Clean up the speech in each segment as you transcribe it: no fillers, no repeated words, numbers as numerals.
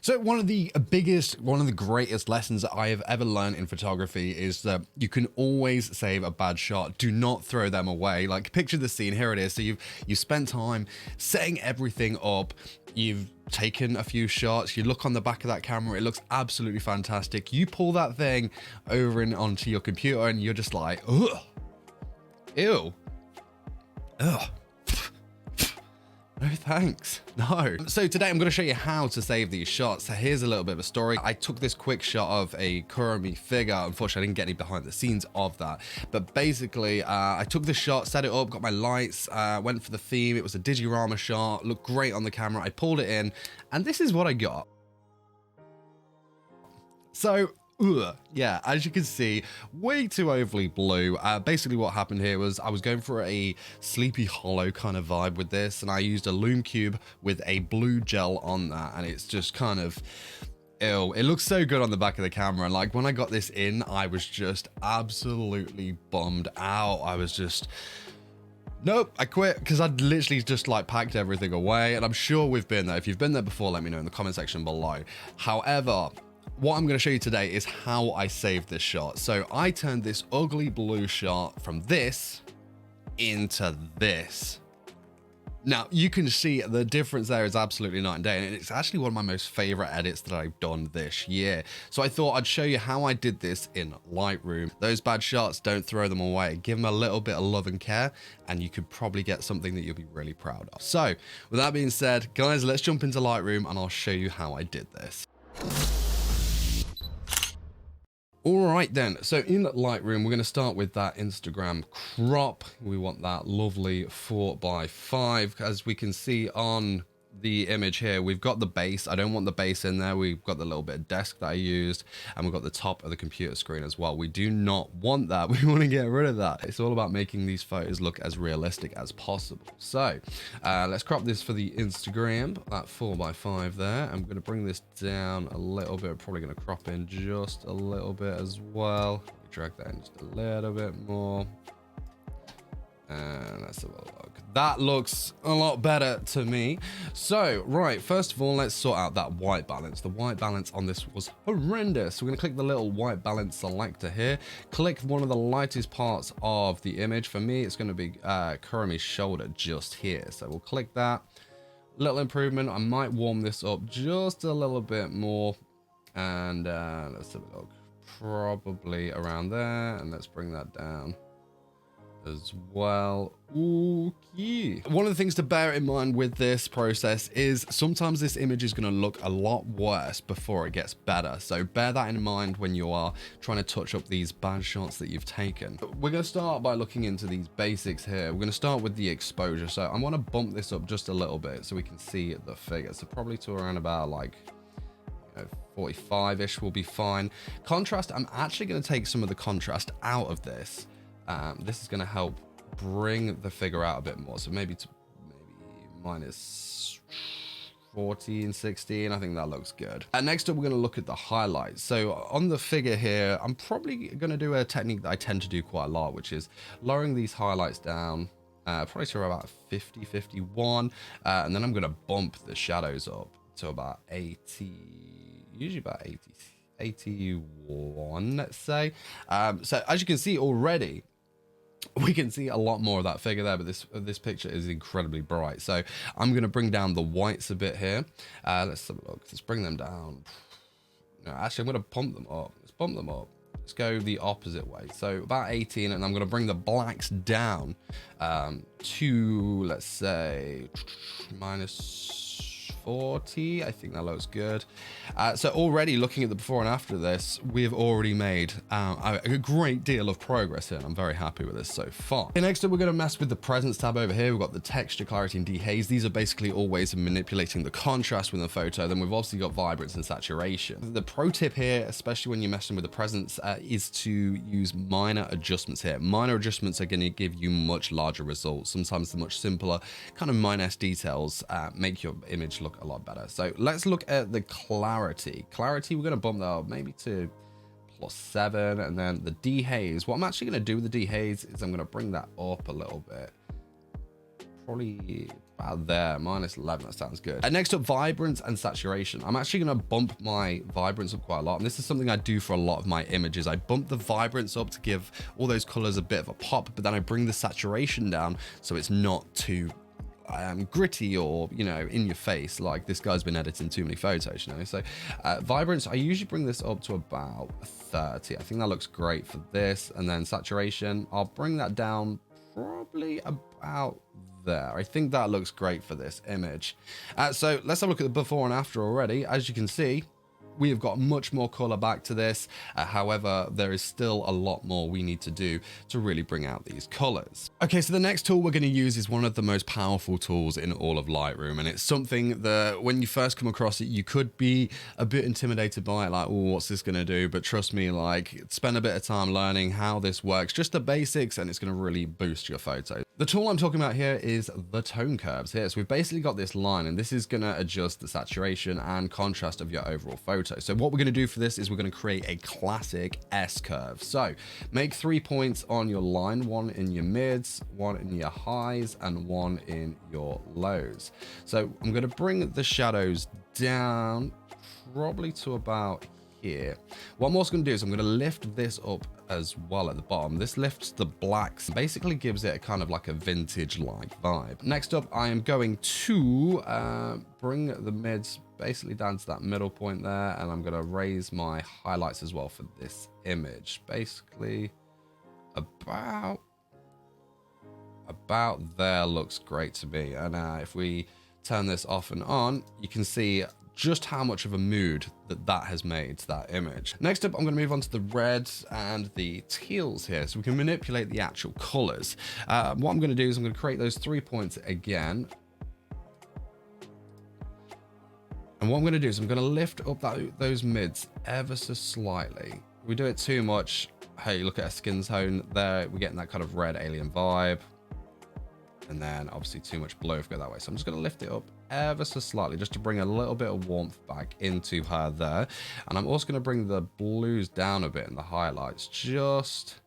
So one of the greatest lessons that I have ever learned in photography is that you can always save a bad shot. Do not throw them away. Like, picture the scene, here it is. So you've spent time setting everything up. You've taken a few shots. You look on the back of that camera, it looks absolutely fantastic. You pull that thing over and onto your computer and you're just like, ugh, ew, ugh. No thanks, no. So today I'm going to show you how to save these shots. So here's a little bit of a story. I took this quick shot of a Kuromi figure. Unfortunately, I didn't get any behind the scenes of that. But basically, I took the shot, set it up, got my lights, went for the theme. It was a digirama shot, looked great on the camera. I pulled it in, and this is what I got. So, yeah, as you can see, way too overly blue. Basically what happened here was I was going for a Sleepy Hollow kind of vibe with this, and I used a Lume Cube with a blue gel on that, and it's just kind of ew. It looks so good on the back of the camera, and like when I got this in, I was just absolutely bummed out. I was just, nope, I quit, because I'd literally just like packed everything away, and I'm sure we've been there. If you've been there before, let me know in the comment section below. However, what I'm going to show you today is how I saved this shot. So I turned this ugly blue shot from this into this. Now you can see the difference there is absolutely night and day, and it's actually one of my most favorite edits that I've done this year. So I thought I'd show you how I did this in Lightroom. Those bad shots, don't throw them away. Give them a little bit of love and care, and you could probably get something that you'll be really proud of. So with that being said, guys, let's jump into Lightroom and I'll show you how I did this. All right then, so in Lightroom, we're going to start with that Instagram crop. We want that lovely 4:5. As we can see on the image here, we've got the base. I don't want the base in there. We've got the little bit of desk that I used, and we've got the top of the computer screen as well. We do not want that. We want to get rid of that. It's all about making these photos look as realistic as possible. So let's crop this for the Instagram, that 4:5 there. I'm going to bring this down a little bit. Probably going to crop in just a little bit as well. Drag that in just a little bit more. And let's have a look. That looks a lot better to me. So, right, first of all, let's sort out that white balance. The white balance on this was horrendous. So we're gonna click the little white balance selector here. Click one of the lightest parts of the image. For me, it's gonna be Kuromi's shoulder just here. So we'll click that. Little improvement. I might warm this up just a little bit more. And let's have a look. Probably around there. And let's bring that down as well. Okay. One of the things to bear in mind with this process is sometimes this image is going to look a lot worse before it gets better. So bear that in mind when you are trying to touch up these bad shots that you've taken. We're going to start by looking into these basics here. We're going to start with the exposure. So I want to bump this up just a little bit so we can see the figure. So probably to around about like 45-ish will be fine. Contrast, I'm actually going to take some of the contrast out of this. This is going to help bring the figure out a bit more. So maybe minus 14, 16. I think that looks good. And next up, we're going to look at the highlights. So on the figure here, I'm probably going to do a technique that I tend to do quite a lot, which is lowering these highlights down, probably to about 50, 51. And then I'm going to bump the shadows up to about 80, usually about 81, let's say. So as you can see already, we can see a lot more of that figure there, but this picture is incredibly bright. So I'm going to bring down the whites a bit here. Let's have a look. Let's bring them down. No, actually, I'm going to pump them up. Let's bump them up. Let's go the opposite way. So about 18, and I'm going to bring the blacks down to, let's say, minus 40. I think that looks good. So already looking at the before and after this, we've already made a great deal of progress here, and I'm very happy with this so far. Okay, next up, we're going to mess with the presence tab over here. We've got the texture, clarity, and dehaze. These are basically all ways of manipulating the contrast within the photo. Then we've obviously got vibrance and saturation. The pro tip here, especially when you're messing with the presence, is to use minor adjustments here. Minor adjustments are going to give you much larger results. Sometimes the much simpler kind of minus details make your image look a lot better. So let's look at the clarity. Clarity, we're going to bump that up maybe to +7, and then the dehaze. What I'm actually going to do with the dehaze is I'm going to bring that up a little bit, probably about there, -11, that sounds good. Next up, vibrance and saturation. I'm actually gonna bump my vibrance up quite a lot, and this is something I do for a lot of my images. I bump the vibrance up to give all those colors a bit of a pop, but then I bring the saturation down so it's not too gritty or, you know, in your face, like this guy's been editing too many photos, you know. So vibrance, I usually bring this up to about 30. I think that looks great for this. And then saturation, I'll bring that down probably about there. I think that looks great for this image. So let's have a look at the before and after already. As you can see, we have got much more color back to this. However, there is still a lot more we need to do to really bring out these colors. Okay, so the next tool we're going to use is one of the most powerful tools in all of Lightroom. And it's something that when you first come across it, you could be a bit intimidated by it, like, oh, what's this going to do? But trust me, like, spend a bit of time learning how this works, just the basics, and it's going to really boost your photos. The tool I'm talking about here is the tone curves here. So we've basically got this line, and this is going to adjust the saturation and contrast of your overall photo. So what we're going to do for this is we're going to create a classic S curve. So make 3 points on your line, 1 in your mids, 1 in your highs, and 1 in your lows. So I'm going to bring the shadows down probably to about here. What I'm also going to do is I'm going to lift this up as well at the bottom. This lifts the blacks, basically gives it a kind of like a vintage like vibe. Next up, I am going to bring the mids basically down to that middle point there, and I'm going to raise my highlights as well for this image, basically about there. Looks great to me. And if we turn this off and on, you can see just how much of a mood that has made to that image. Next up, I'm going to move on to the reds and the teals here, so we can manipulate the actual colors. What I'm going to do is I'm going to create those 3 points again. And what I'm going to do is I'm going to lift up those mids ever so slightly. If we do it too much, hey, look at our skin tone there. We're getting that kind of red alien vibe. And then obviously too much blue if we go that way. So I'm just going to lift it up ever so slightly just to bring a little bit of warmth back into her there. And I'm also going to bring the blues down a bit in the highlights just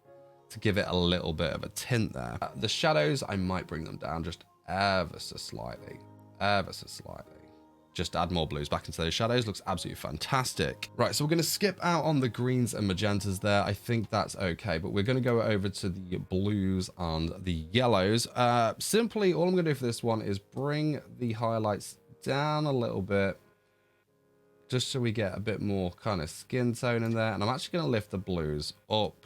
to give it a little bit of a tint there. The shadows, I might bring them down just ever so slightly. Just add more blues back into those shadows. Looks absolutely fantastic. Right, so we're going to skip out on the greens and magentas there. I think that's okay, but we're going to go over to the blues and the yellows. Simply, all I'm going to do for this one is bring the highlights down a little bit, just so we get a bit more kind of skin tone in there. And I'm actually going to lift the blues up,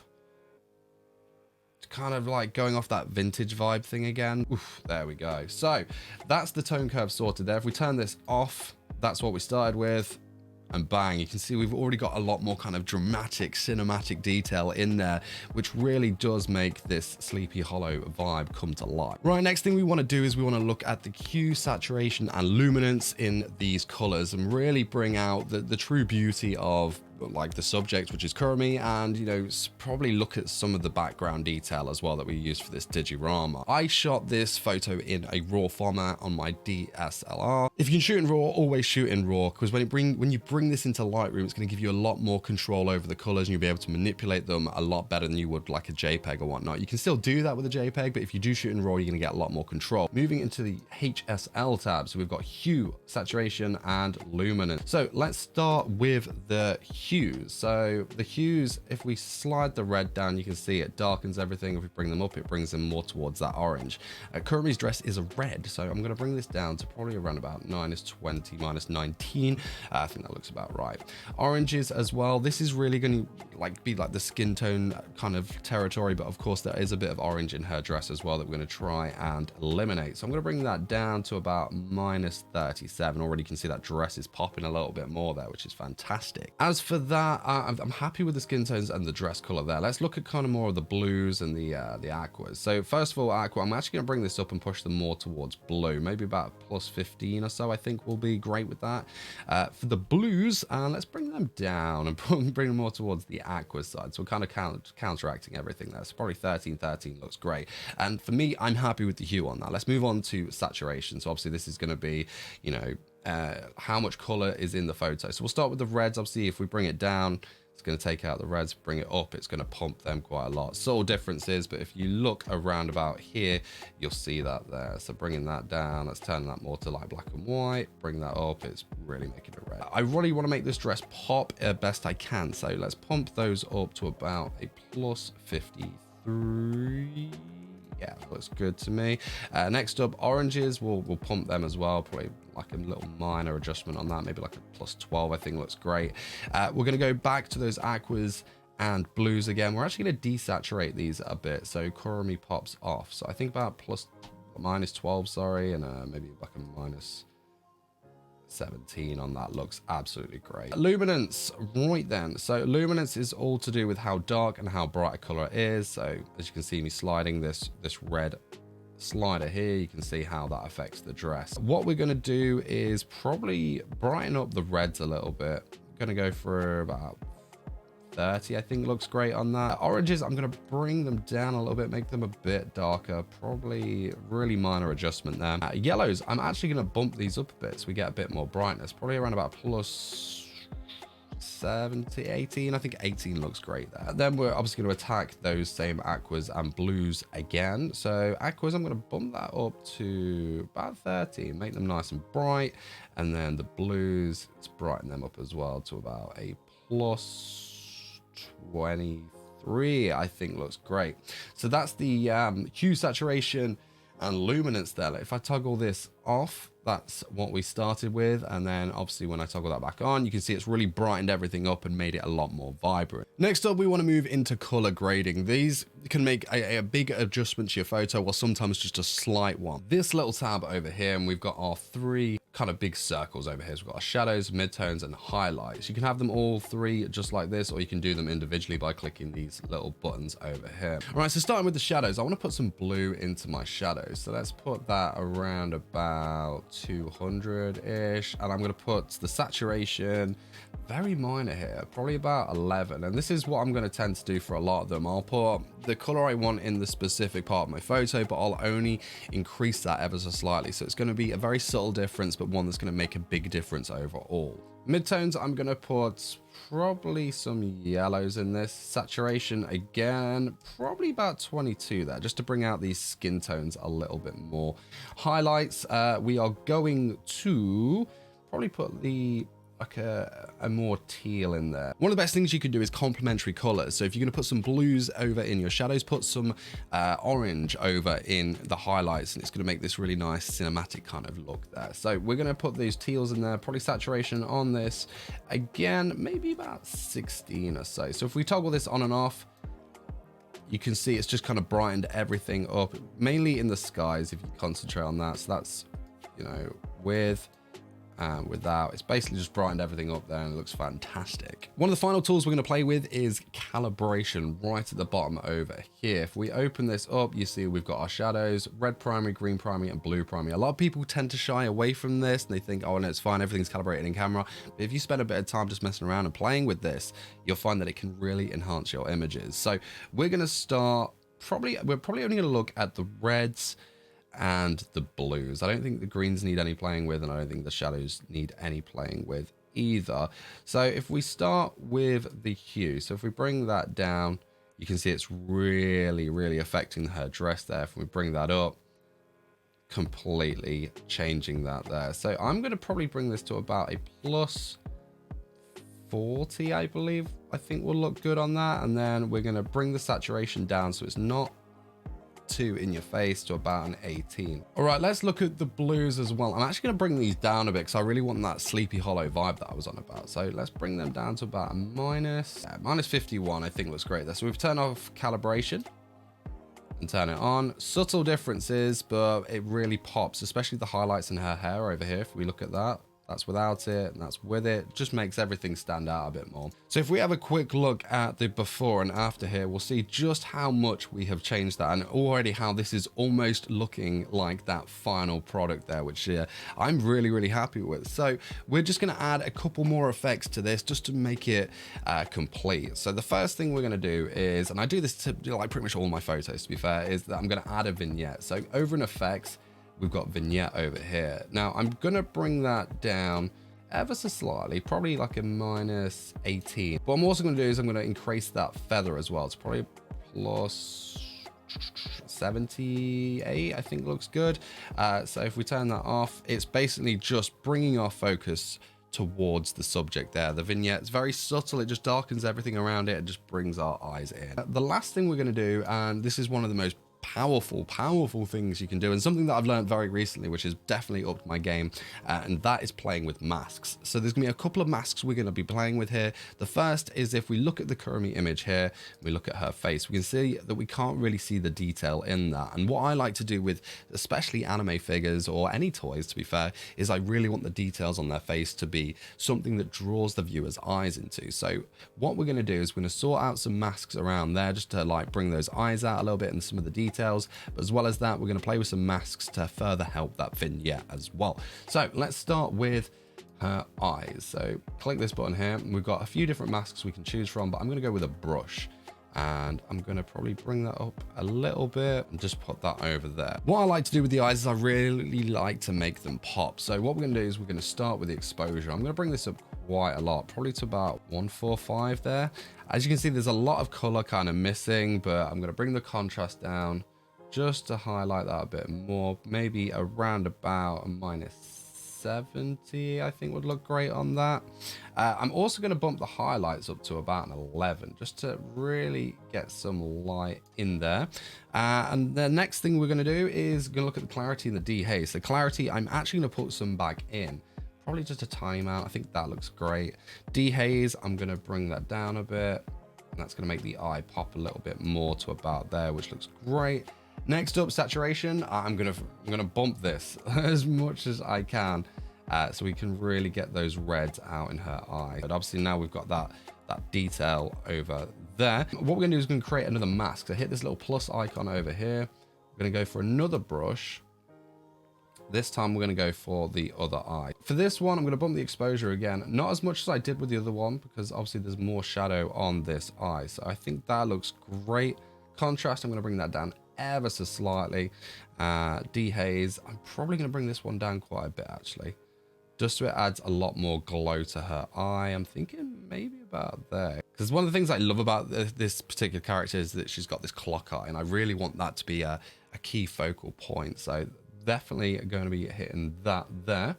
kind of like going off that vintage vibe thing again. Oof, there we go. So that's the tone curve sorted there. If we turn this off, that's what we started with, and bang, you can see we've already got a lot more kind of dramatic cinematic detail in there, which really does make this Sleepy Hollow vibe come to life. Right, next thing we want to do is we want to look at the hue, saturation, and luminance in these colors and really bring out the true beauty of like the subject, which is Kurumi, and you know, probably look at some of the background detail as well that we used for this diorama. I shot this photo in a raw format on my DSLR. If you can shoot in raw, always shoot in raw, because when you bring this into Lightroom, it's going to give you a lot more control over the colors, and you'll be able to manipulate them a lot better than you would like a JPEG or whatnot. You can still do that with a JPEG, but if you do shoot in raw, you're going to get a lot more control. Moving into the HSL tab, so we've got hue, saturation, and luminance. So let's start with the hues. So the hues, if we slide the red down, you can see it darkens everything. If we bring them up, it brings them more towards that orange. Kurumi's dress is a red, so I'm going to bring this down to probably around about -20, -19. I think that looks about right. Oranges as well. This is really going to be like the skin tone kind of territory, but of course there is a bit of orange in her dress as well that we're going to try and eliminate. So I'm going to bring that down to about -37. Already you can see that dress is popping a little bit more there, which is fantastic. As for that, I'm happy with the skin tones and the dress color there. Let's look at kind of more of the blues and the aquas. So first of all, aqua, I'm actually going to bring this up and push them more towards blue, maybe about +15 or so. I think will be great with that. For the blues, let's bring them down and bring them more towards the aqua side. So we're kind of counteracting everything there. So probably 13 looks great. And for me, I'm happy with the hue on that. Let's move on to saturation. So obviously this is going to be, you know, how much color is in the photo. So we'll start with the reds. Obviously, if we bring it down It's going to take out the reds, bring it up. It's going to pump them quite a lot. Subtle differences, but if you look around about here, you'll see that there. So bringing that down, let's turn that more to like black and white. Bring that up, it's really making it red. I really want to make this dress pop best I can. So let's pump those up to about a plus 53. Yeah, looks good to me. Next up, oranges, we'll pump them as well. Probably like a little minor adjustment on that, maybe like a plus 12, I think looks great. We're going to go back to those aquas and blues again. We're actually going to desaturate these a bit, so Kurumi pops off. So I think about minus 12, sorry, and maybe like a minus 17 on that. Looks absolutely great. Luminance, right then. So luminance is all to do with how dark and how bright a color is. So as you can see me sliding this red slider here, you can see how that affects the dress. What we're going to do is probably brighten up the reds a little bit. I'm going to go for about 30, I think looks great on that. Oranges, I'm going to bring them down a little bit, make them a bit darker, probably really minor adjustment there. Yellows, I'm actually going to bump these up a bit so we get a bit more brightness, probably around about plus 70, 18. I think 18 looks great there. Then we're obviously going to attack those same aquas and blues again. So aquas, I'm going to bump that up to about 30, make them nice and bright. And then the blues, let's brighten them up as well to about a plus 23, I think looks great. So that's the hue, saturation and luminance there. If I toggle this off, that's what we started with, and then obviously when I toggle that back on, you can see it's really brightened everything up and made it a lot more vibrant. Next up, we want to move into color grading. These can make a big adjustment to your photo, or sometimes just a slight one. This little tab over here, and we've got our three kind of big circles over here. So we've got our shadows, midtones, and highlights. You can have them all three just like this, or you can do them individually by clicking these little buttons over here. All right, so starting with the shadows, I want to put some blue into my shadows. So let's put that around about 200-ish, and I'm going to put the saturation very minor here, probably about 11. And this is what I'm going to tend to do for a lot of them. I'll put the color I want in the specific part of my photo, but I'll only increase that ever so slightly. So it's going to be a very subtle difference, but one that's going to make a big difference overall. Midtones, I'm going to put probably some yellows in this. Saturation, again, probably about 22 there, just to bring out these skin tones a little bit more. Highlights, we are going to probably put the like a more teal in there. One of the best things you can do is complementary colors. So if you're going to put some blues over in your shadows, put some orange over in the highlights, and it's going to make this really nice cinematic kind of look there. So we're going to put these teals in there, probably saturation on this again, maybe about 16 or so. So if we toggle this on and off, you can see it's just kind of brightened everything up, mainly in the skies if you concentrate on that. So that's, you know, without, it's basically just brightened everything up there and it looks fantastic. One of the final tools we're going to play with is calibration right at the bottom over here. If we open this up, you see we've got our shadows, red primary, green primary, and blue primary. A lot of people tend to shy away from this and they think, oh no, it's fine, everything's calibrated in camera. But if you spend a bit of time just messing around and playing with this, you'll find that it can really enhance your images. So we're going to start, we're probably only going to look at the reds and the blues. I don't think the greens need any playing with, and I don't think the shadows need any playing with either. So if we start with the hue, so if we bring that down, you can see it's really affecting her dress there. If we bring that up, completely changing that there. So I'm going to probably bring this to about a plus 40, I believe. I think will look good on that. And then we're going to bring the saturation down so it's not too in your face, to about an 18. All right, let's look at the blues as well. I'm actually going to bring these down a bit because I really want that Sleepy Hollow vibe that I was on about. So let's bring them down to about a minus 51. I think looks great there. So we've turned off calibration and turn it on. Subtle differences, but it really pops, especially the highlights in her hair over here. If we look at that, that's without it and that's with it. Just makes everything stand out a bit more. So if we have a quick look at the before and after here, we'll see just how much we have changed that, and already how this is almost looking like that final product there, which I'm really happy with. So we're just going to add a couple more effects to this just to make it complete. So the first thing we're going to do is, and I do this to like pretty much all my photos to be fair, is that I'm going to add a vignette. So over in effects, we've got vignette over here. Now I'm gonna bring that down ever so slightly, probably like a minus 18. What I'm also going to do is I'm going to increase that feather as well. It's probably plus 78, I think looks good. So if we turn that off, it's basically just bringing our focus towards the subject there. The vignette's very subtle, it just darkens everything around it and just brings our eyes in. The last thing we're going to do, and this is one of the most powerful things you can do, and something that I've learned very recently, which has definitely upped my game, and that is playing with masks. So there's gonna be a couple of masks we're going to be playing with here. The first is, if we look at the Kurumi image here, we look at her face, we can see that we can't really see the detail in that. And what I like to do with especially anime figures, or any toys to be fair, is I really want the details on their face to be something that draws the viewer's eyes into. So what we're going to do is we're going to sort out some masks around there just to like bring those eyes out a little bit and some of the details. But as well as that, we're going to play with some masks to further help that vignette as well. So let's start with her eyes. So click this button here. We've got a few different masks we can choose from, but I'm going to go with a brush. And I'm going to probably bring that up a little bit and just put that over there. What I like to do with the eyes is I really like to make them pop. So what we're going to do is we're going to start with the exposure. I'm going to bring this up quite a lot, probably to about 145 there. As you can see, there's a lot of color kind of missing, but I'm going to bring the contrast down just to highlight that a bit more. Maybe around about a minus 70, I think would look great on that. I'm also going to bump the highlights up to about an 11 just to really get some light in there. And the next thing we're going to do is going to look at the clarity and the dehaze. So clarity, I'm actually going to put some back in, probably just a tiny amount. I think that looks great. Dehaze, I'm going to bring that down a bit, and that's going to make the eye pop a little bit more to about there, which looks great. Next up, saturation. I'm gonna bump this as much as I can, so we can really get those reds out in her eye. But obviously now we've got that detail over there. What we're gonna do is gonna create another mask. So hit this little plus icon over here. We're gonna go for another brush. This time we're gonna go for the other eye. For this one, I'm gonna bump the exposure again, not as much as I did with the other one, because obviously there's more shadow on this eye. So I think that looks great. Contrast, I'm gonna bring that down ever so slightly. Dehaze, I'm probably going to bring this one down quite a bit actually, just so it adds a lot more glow to her eye. I'm thinking maybe about there, because one of the things I love about this particular character is that she's got this clock eye, and I really want that to be a key focal point. So definitely going to be hitting that there.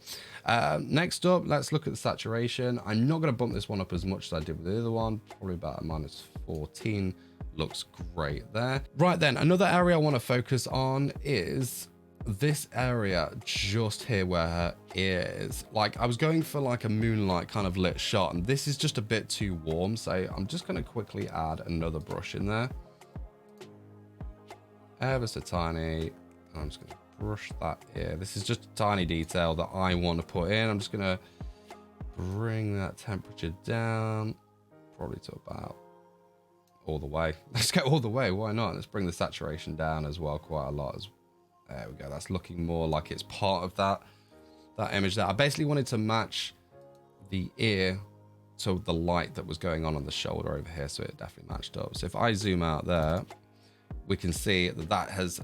Next up, let's look at the saturation. I'm not going to bump this one up as much as I did with the other one, probably about a minus 14. Looks great there. Right then, another area I want to focus on is this area just here where her ear is. Like, I was going for like a moonlight kind of lit shot, and this is just a bit too warm, so I'm just going to quickly add another brush in there, ever so tiny. I'm just going to brush that ear. This is just a tiny detail that I want to put in. I'm just going to bring that temperature down, probably to about all the way. Let's go all the way, why not? Let's bring the saturation down as well quite a lot. There we go. That's looking more like it's part of that image there. I basically wanted to match the ear to the light that was going on the shoulder over here, so it definitely matched up. So if I zoom out there, we can see that has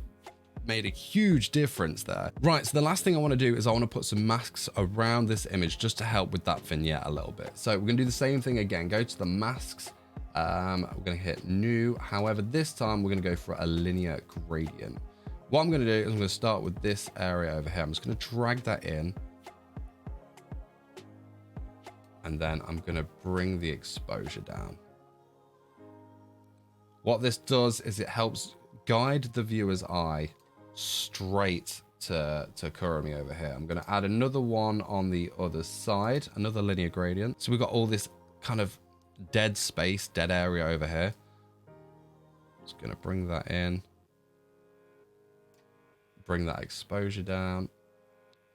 made a huge difference there. Right, so the last thing I want to do is I want to put some masks around this image just to help with that vignette a little bit. So we're going to do the same thing again. Go to the masks. We're going to hit new. However, this time we're going to go for a linear gradient. What I'm going to do is I'm going to start with this area over here. I'm just going to drag that in, and then I'm going to bring the exposure down. What this does is it helps guide the viewer's eye straight to Kurumi over here. I'm going to add another one on the other side, another linear gradient. So we've got all this kind of dead space, dead area over here. Just going to bring that in, bring that exposure down,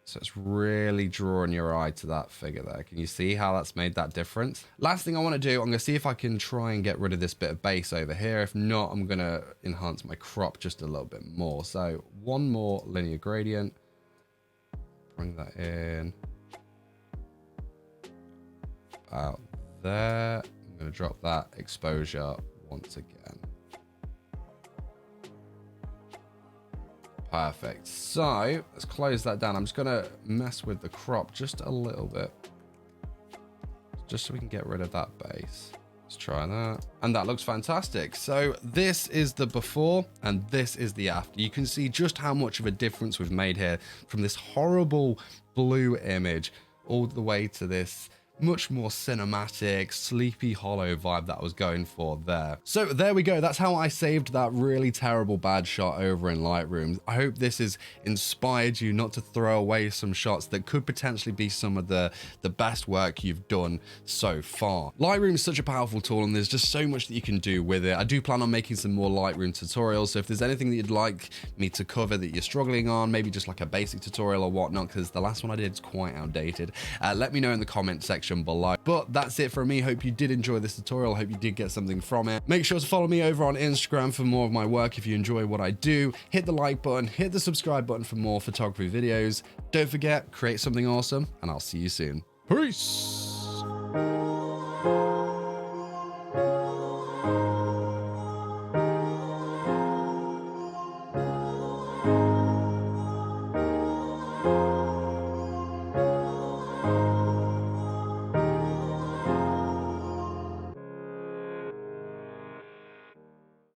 so it's really drawing your eye to that figure there. Can you see how that's made that difference? Last thing I want to do, I'm going to see if I can try and get rid of this bit of base over here. If not, I'm going to enhance my crop just a little bit more. So one more linear gradient, bring that in about there. I'm going to drop that exposure once again. Perfect. So let's close that down. I'm just going to mess with the crop just a little bit. just so we can get rid of that base. Let's try that. And that looks fantastic. So this is the before and this is the after. You can see just how much of a difference we've made here from this horrible blue image all the way to this much more cinematic, Sleepy Hollow vibe that I was going for there. So there we go. That's how I saved that really terrible bad shot over in Lightroom. I hope this has inspired you not to throw away some shots that could potentially be some of the best work you've done so far. Lightroom is such a powerful tool and there's just so much that you can do with it. I do plan on making some more Lightroom tutorials. So if there's anything that you'd like me to cover that you're struggling on, maybe just like a basic tutorial or whatnot, because the last one I did is quite outdated, let me know in the comment section below. But that's it from me. Hope you did enjoy this tutorial. Hope you did get something from it. Make sure to follow me over on Instagram for more of my work if you enjoy what I do. Hit the like button, hit the subscribe button for more photography videos. Don't forget, create something awesome, and I'll see you soon. Peace.